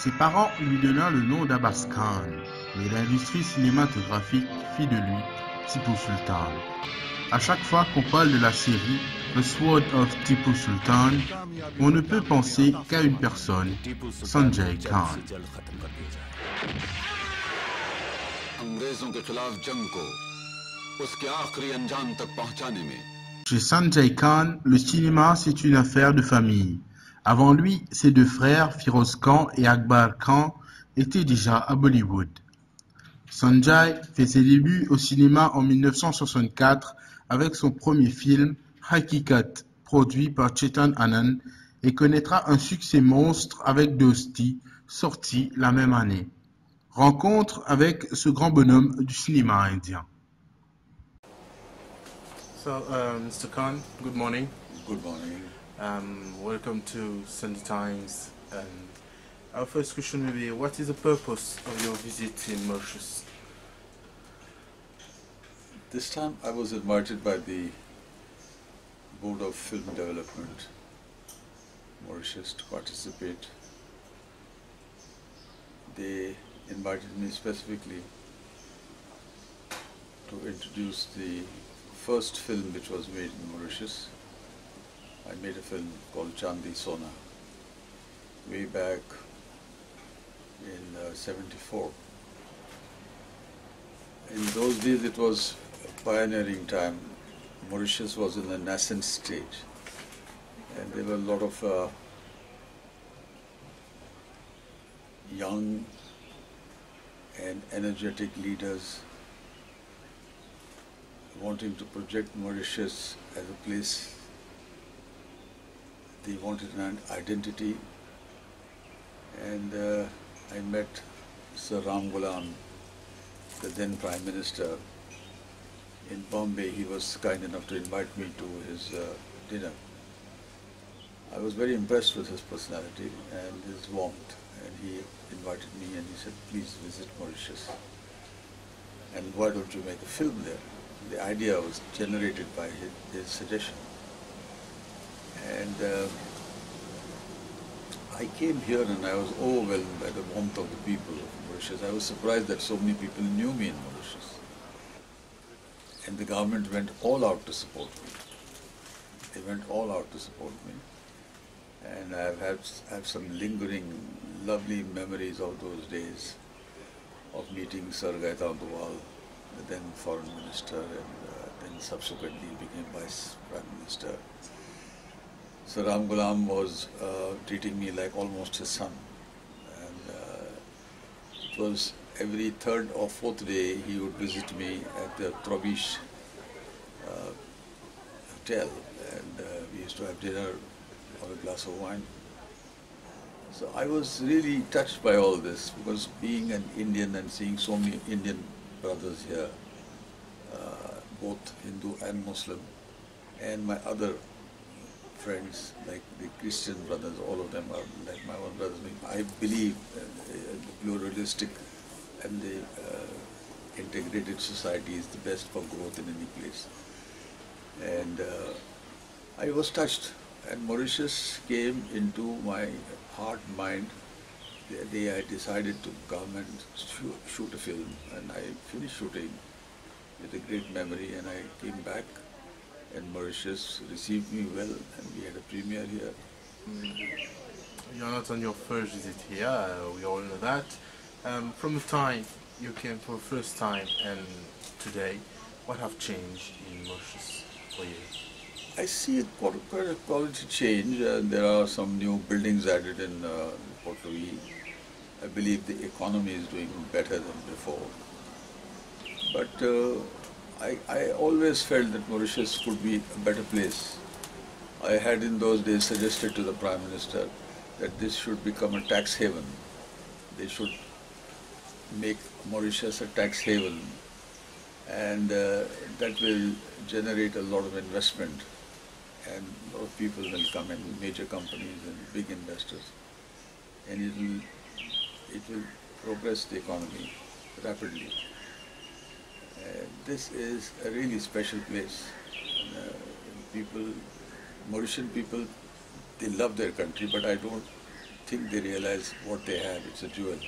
Ses parents lui donnèrent le nom d'Abbas Khan, mais l'industrie cinématographique fit de lui Tipu Sultan. À chaque fois qu'on parle de la série The Sword of Tipu Sultan, on ne peut penser qu'à une personne, Sanjay Khan. Chez Sanjay Khan, le cinéma c'est une affaire de famille. Avant lui, ses deux frères, Firoz Khan et Akbar Khan, étaient déjà à Bollywood. Sanjay fait ses débuts au cinéma en 1964 avec son premier film, Hakikat, produit par Chetan Anand, et connaîtra un succès monstre avec Dosti, sorti la même année. Rencontre avec ce grand bonhomme du cinéma indien. So, Mr. Khan, good morning. Good morning. Welcome to Sunday Times. Our first question will be, what is the purpose of your visit in Mauritius? This time I was invited by the Board of Film Development, Mauritius, to participate. They invited me specifically to introduce the first film which was made in Mauritius. I made a film called Chandi Sona way back in '74. In those days it was a pioneering time. Mauritius was in a nascent stage and there were a lot of young and energetic leaders wanting to project Mauritius as a place. They wanted an identity, and I met Sir Ram Ghulam, the then Prime Minister, in Bombay. He was kind enough to invite me to his dinner. I was very impressed with his personality and his warmth, and he invited me and he said, please visit Mauritius. And why don't you make a film there? The idea was generated by his suggestion. And I came here and I was overwhelmed by the warmth of the people of Mauritius. I was surprised that so many people knew me in Mauritius. And the government went all out to support me. They went all out to support me. And I have some lingering, lovely memories of those days of meeting Sir Gaitan Duwal, the then Foreign Minister, and then subsequently became Vice Prime Minister. Sir Ram Ghulam was treating me like almost his son, and it was every third or fourth day he would visit me at the Trobish hotel, and we used to have dinner or a glass of wine. So I was really touched by all this, because being an Indian and seeing so many Indian brothers here, both Hindu and Muslim, and my other friends, like the Christian brothers, all of them are like my own brothers. I believe the pluralistic and the integrated society is the best for growth in any place. And I was touched, and Mauritius came into my heart, mind, the day I decided to come and shoot a film, and I finished shooting with a great memory, and I came back. And Mauritius received me well, and we had a premiere here. You're not on your first visit here, we all know that. From the time you came for the first time and today, what have changed in Mauritius for you? I see quite a quality change. There are some new buildings added in Port Louis. I believe the economy is doing better than before. But I always felt that Mauritius could be a better place. I had in those days suggested to the Prime Minister that this should become a tax haven. They should make Mauritius a tax haven, and that will generate a lot of investment, and a lot of people will come in, major companies and big investors, and it will progress the economy rapidly. This is a really special place. Mauritian people, they love their country, but I don't think they realize what they have. It's a jewel.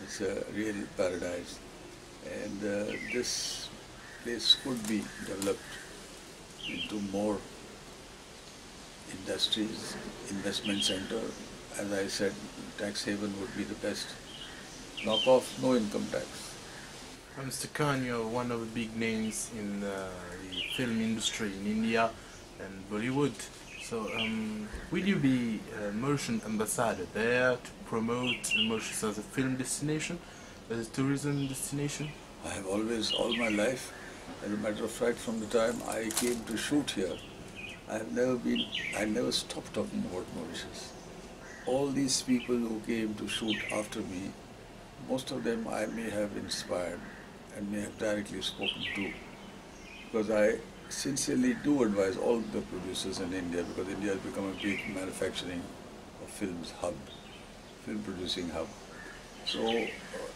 It's a real paradise. And this place could be developed into more industries, investment center. As I said, tax haven would be the best. Knock off, no income tax. Mr. Khan, you're one of the big names in the film industry in India and Bollywood. So, will you be a Mauritian ambassador there to promote Mauritius as a film destination, as a tourism destination? I have always, all my life, as a matter of fact, from the time I came to shoot here, I never stopped talking about Mauritius. All these people who came to shoot after me, most of them I may have inspired and may have directly spoken to, because I sincerely do advise all the producers in India, because India has become a big manufacturing of films hub, film producing hub. So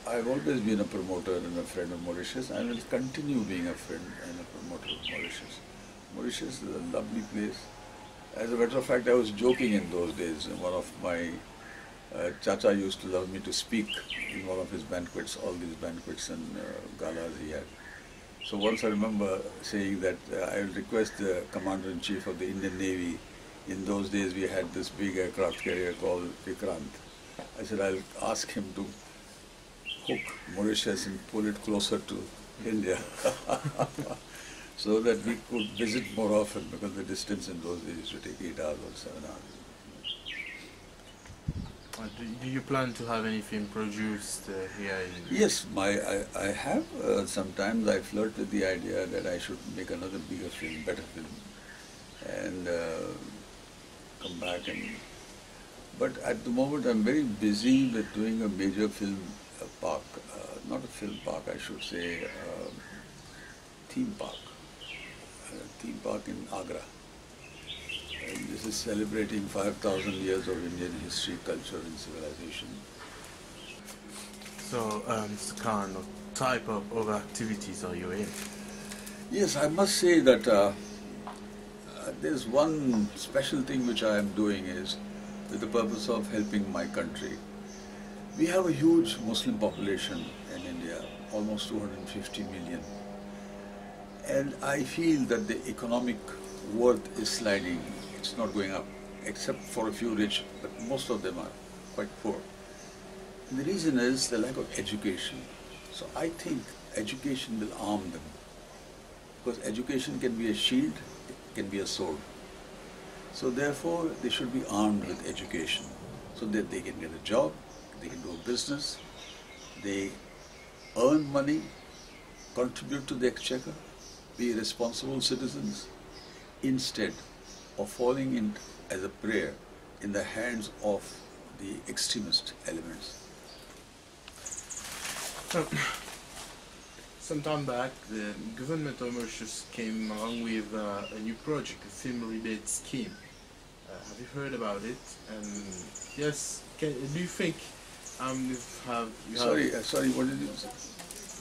I've always been a promoter and a friend of Mauritius. I will continue being a friend and a promoter of Mauritius. Mauritius is a lovely place. As a matter of fact, I was joking in those days. One of my Chacha used to love me to speak in one of his banquets, all these banquets and galas he had. So once I remember saying that I will request the Commander-in-Chief of the Indian Navy. In those days we had this big aircraft carrier called Vikrant. I said I'll ask him to hook Mauritius and pull it closer to India so that we could visit more often, because the distance in those days used to take 8 hours or 7 hours. Do you plan to have any film produced here in... Yes, I have. Sometimes I flirt with the idea that I should make another bigger film, better film, and come back and... But at the moment I'm very busy with doing a major film park, not a film park, I should say, theme park in Agra. And this is celebrating 5,000 years of Indian history, culture and civilization. So, Mr. Khan, what type of other activities are you in? Yes, I must say that there's one special thing which I am doing is with the purpose of helping my country. We have a huge Muslim population in India, almost 250 million. And I feel that the economic worth is sliding. It's not going up, except for a few rich, but most of them are quite poor. And the reason is the lack of education. So I think education will arm them, because education can be a shield, it can be a sword. So therefore, they should be armed with education, so that they can get a job, they can do a business, they earn money, contribute to the exchequer, be responsible citizens, instead of falling in as a prey in the hands of the extremist elements. Some time back, the government of Mauritius came along with a new project, a film rebate scheme. Have you heard about it? And yes, do you think Sorry, what did you say?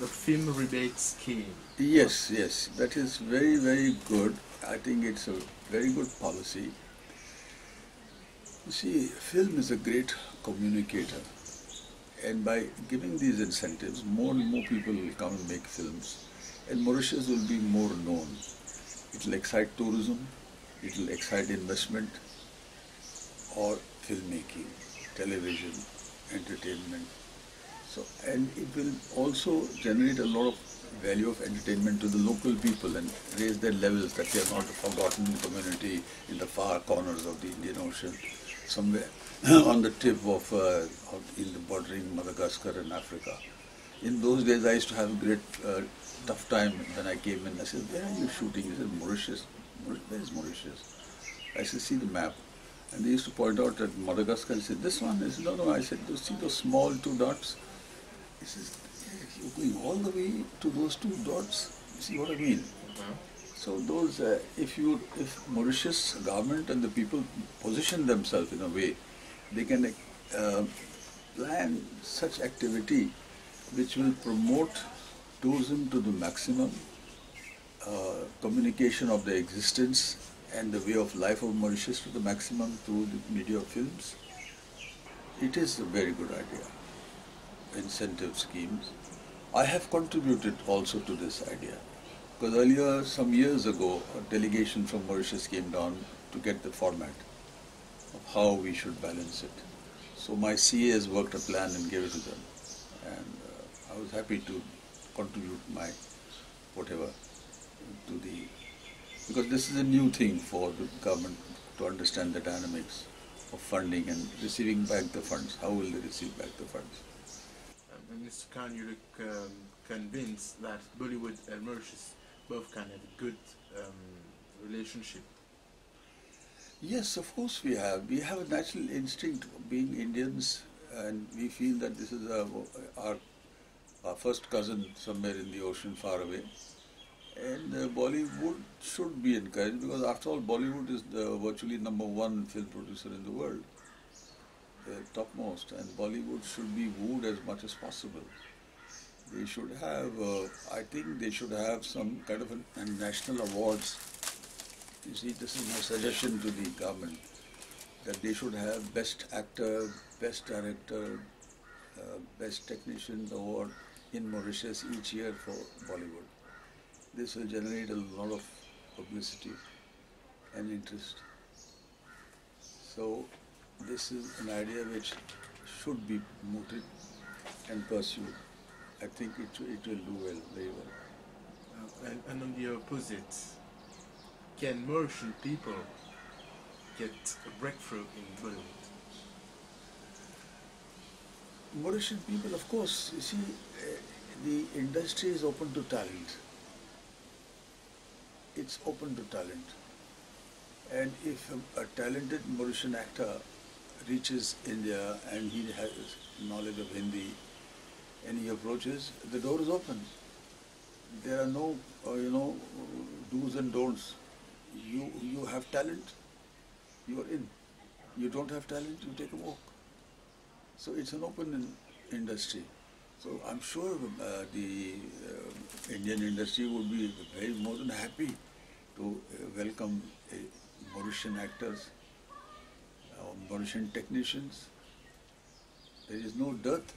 The film rebate scheme? Yes, that is very, very good. I think it's a very good policy. You see, film is a great communicator. And by giving these incentives, more and more people will come and make films. And Mauritius will be more known. It will excite tourism, it will excite investment, or filmmaking, television, entertainment. So, and it will also generate a lot of value of entertainment to the local people and raise their levels, that they are not a forgotten community in the far corners of the Indian Ocean, somewhere on the tip of in the bordering Madagascar and Africa. In those days I used to have a great tough time when I came in. I said, where are you shooting? He said, Mauritius. Where is Mauritius? I said, see the map. And they used to point out that Madagascar. He said, this one? I said, no. I said, see those small 2 dots? He says, you're going all the way to those 2 dots? You see what I mean? So those, if Mauritius government and the people position themselves in a way, they can plan such activity which will promote tourism to the maximum, communication of the existence and the way of life of Mauritius to the maximum through the media of films. it is a very good idea. Incentive schemes. I have contributed also to this idea. Because earlier, some years ago, a delegation from Mauritius came down to get the format of how we should balance it. So my CA has worked a plan and gave it to them. And I was happy to contribute my whatever to the, because this is a new thing for the government to understand the dynamics of funding and receiving back the funds. How will they receive back the funds? And Mr. Khan, you look convinced that Bollywood and Mauritius both can have a good relationship. Yes, of course we have. We have a natural instinct of being Indians, and we feel that this is our first cousin somewhere in the ocean far away. And Bollywood should be encouraged, because after all Bollywood is the virtually #1 film producer in the world, topmost, and Bollywood should be wooed as much as possible. They should have, I think they should have some kind of a national awards. You see, this is my suggestion to the government, that they should have Best Actor, Best Director, Best Technician award in Mauritius each year for Bollywood. This will generate a lot of publicity and interest. So this is an idea which should be mooted and pursued. I think it will do well, very well. And on the opposite, can Mauritian people get a breakthrough in Bollywood? Mauritian people, of course, you see, the industry is open to talent. It's open to talent. And if a talented Mauritian actor reaches India and he has knowledge of Hindi and he approaches, the door is open. There are no, do's and don'ts. You have talent, you are in. You don't have talent, you take a walk. So it's an open industry. So I'm sure the Indian industry would be very more than happy to welcome Mauritian actors, Mauritian technicians. There is no dearth.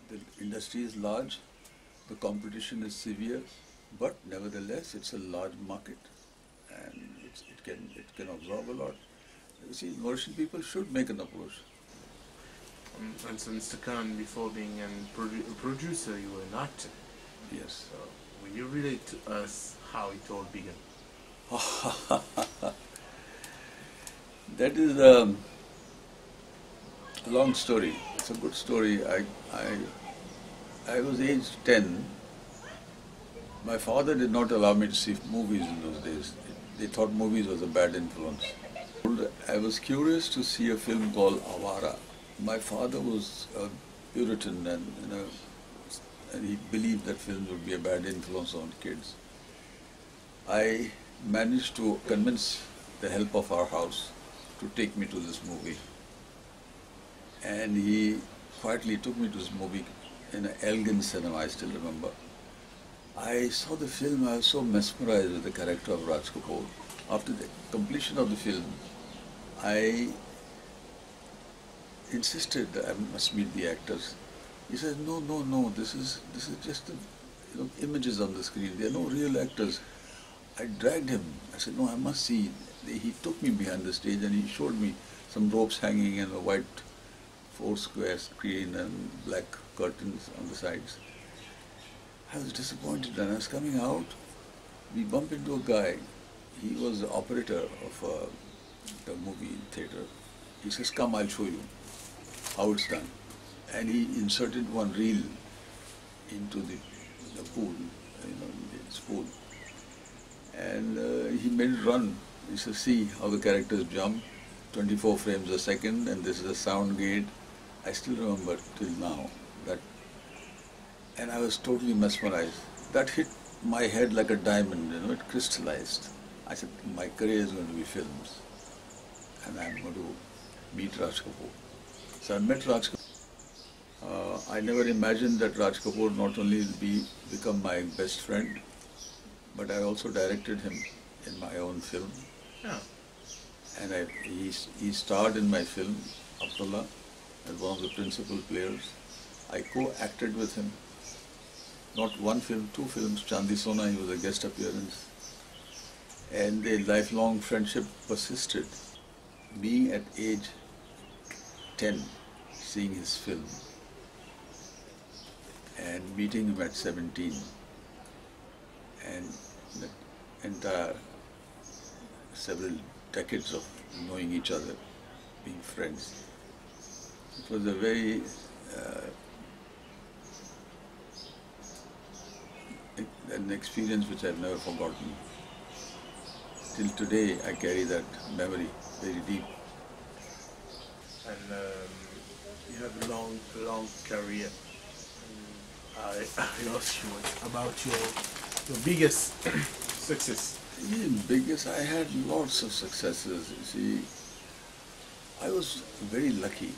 The industry is large, the competition is severe, but nevertheless it's a large market, and it can absorb a lot. You see, Mauritian people should make an approach. And so, Mr. Khan, before being a producer, you were an actor. Yes. So, will you relate to us how it all began? That is a long story. It's a good story. I was aged 10. My father did not allow me to see movies in those days. They thought movies was a bad influence. I was curious to see a film called Avara. My father was a Puritan, and he believed that films would be a bad influence on kids. I managed to convince the help of our house to take me to this movie. And he quietly took me to this movie in an Elgin cinema, I still remember. I saw the film, I was so mesmerized with the character of Raj Kapoor. After the completion of the film, I insisted that I must meet the actors. He said, no, this is just images on the screen. There are no real actors. I dragged him. I said, no, I must see. He took me behind the stage and he showed me some ropes hanging and a white 4-square screen and black curtains on the sides. I was disappointed, and I was coming out. We bumped into a guy. He was the operator of the movie theater. He says, come, I'll show you how it's done. And he inserted one reel into the pool, the spool. And he made it run. He says, see how the characters jump, 24 frames a second, and this is a sound gate. I still remember till now that, and I was totally mesmerized. That hit my head like a diamond, it crystallized. I said, my career is going to be films, and I'm going to meet Raj Kapoor. So I met Raj Kapoor. I never imagined that Raj Kapoor not only will become my best friend, but I also directed him in my own film. Yeah. And he starred in my film, Abdullah. as one of the principal players. I co-acted with him. Not one film, two films. Chandi Sona, he was a guest appearance. And the lifelong friendship persisted. Being at age 10, seeing his film, and meeting him at 17, and the entire several decades of knowing each other, being friends. It was a very an experience which I've never forgotten. Till today, I carry that memory very deep. And you have a long career. I asked you about your biggest success. Biggest, I had lots of successes. You see, I was very lucky.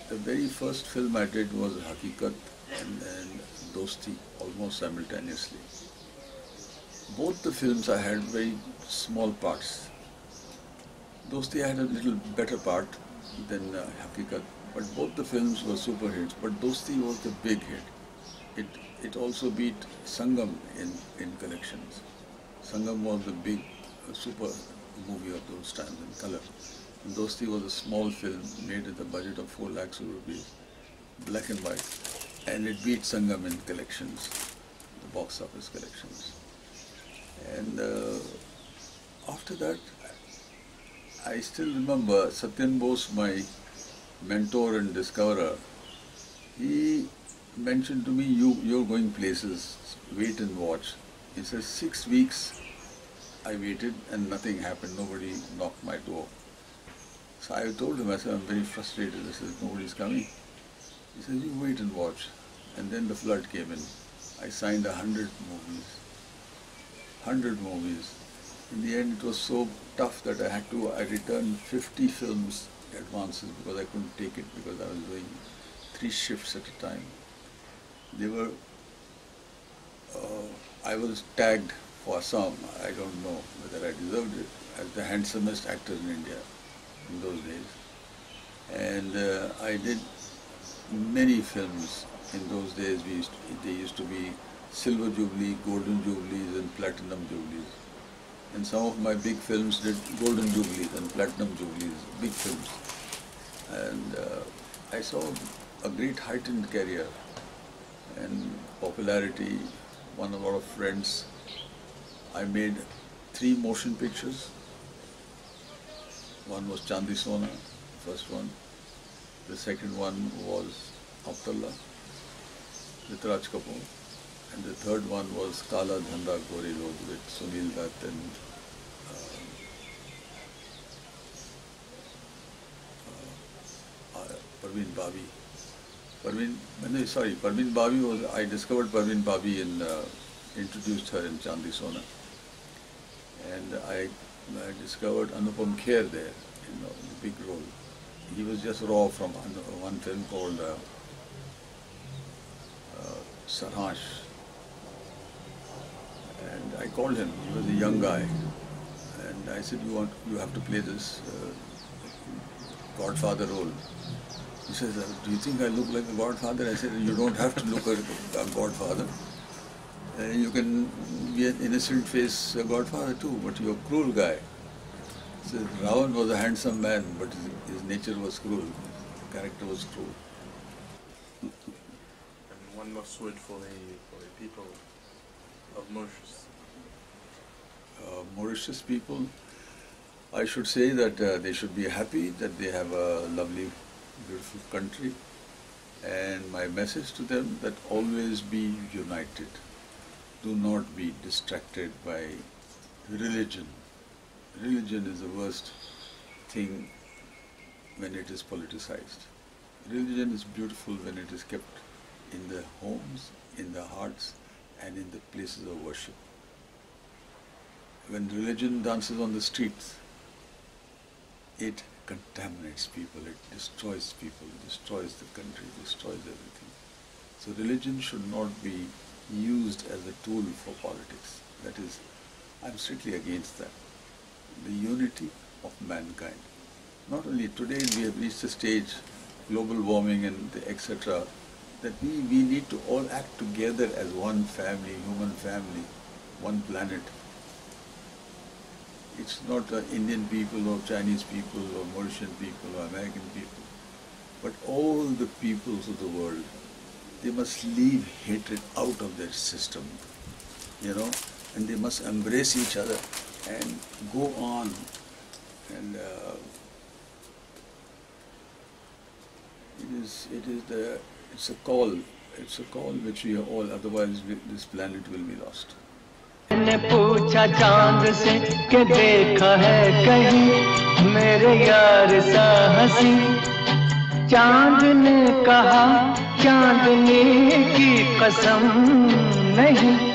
The very first film I did was Hakikat and Dosti, almost simultaneously. Both the films I had very small parts. Dosti had a little better part than Hakikat, but both the films were super hits. But Dosti was the big hit. It also beat Sangam in collections. Sangam was the big super movie of those times in color. And Dosti was a small film made with a budget of 4 lakhs of rupees, black and white, and it beat Sangam in collections, the box office collections. And after that, I still remember Satyan Bose, my mentor and discoverer. He mentioned to me, you're going places, wait and watch. He says, 6 weeks I waited and nothing happened, nobody knocked my door. So I told him, I said, I'm very frustrated. I said, nobody's coming. He said, you wait and watch. And then the flood came in. I signed 100 movies. 100 movies. In the end, it was so tough that I returned 50 films advances because I couldn't take it because I was doing 3 shifts at a time. They were, I was tagged for some, I don't know whether I deserved it, as the handsomest actor in India in those days. And I did many films in those days. They used to be Silver Jubilee, Golden Jubilees and Platinum Jubilees. And some of my big films did Golden Jubilees and Platinum Jubilees, big films. And I saw a great heightened career and popularity, won a lot of friends. I made 3 motion pictures. One was Chandi Sona, first one. The second one was Abdullah with Raj Kapoor. And the third one was Kala Dhanda Gori Road with Sunil Dutt and Parveen Babi. Parveen Babi was, I discovered Parveen Babi and introduced her in Chandi Sona. And I discovered Anupam Kher there, the big role. He was just raw from one film called Sarhash. And I called him, he was a young guy. And I said, you have to play this Godfather role. He says, do you think I look like a godfather? I said, you don't have to look like a godfather. You can be an innocent face godfather too, but you're a cruel guy. He says, Ravan was a handsome man, but his nature was cruel. His character was cruel. And one last word for the people of Mauritius. Mauritius people, I should say that they should be happy that they have a lovely, beautiful country. And my message to them, that always be united. Do not be distracted by religion. Religion is the worst thing when it is politicized. Religion is beautiful when it is kept in the homes, in the hearts, and in the places of worship. When religion dances on the streets, it contaminates people, it destroys people, destroys the country, destroys everything. So religion should not be used as a tool for politics. That is, I'm strictly against that. The unity of mankind. Not only today we have reached a stage global warming and etc., that we need to all act together as one family, human family, one planet. It's not Indian people or Chinese people or Mauritian people or American people, but all the peoples of the world. They must leave hatred out of their system, and they must embrace each other and go on. And it's a call. It's a call which we are all. Otherwise, this planet will be lost. मैंने पूछा चांद से कि देखा है कहीं मेरे यार सा हंसी, चांद ने कहा चांदनी की कसम नहीं।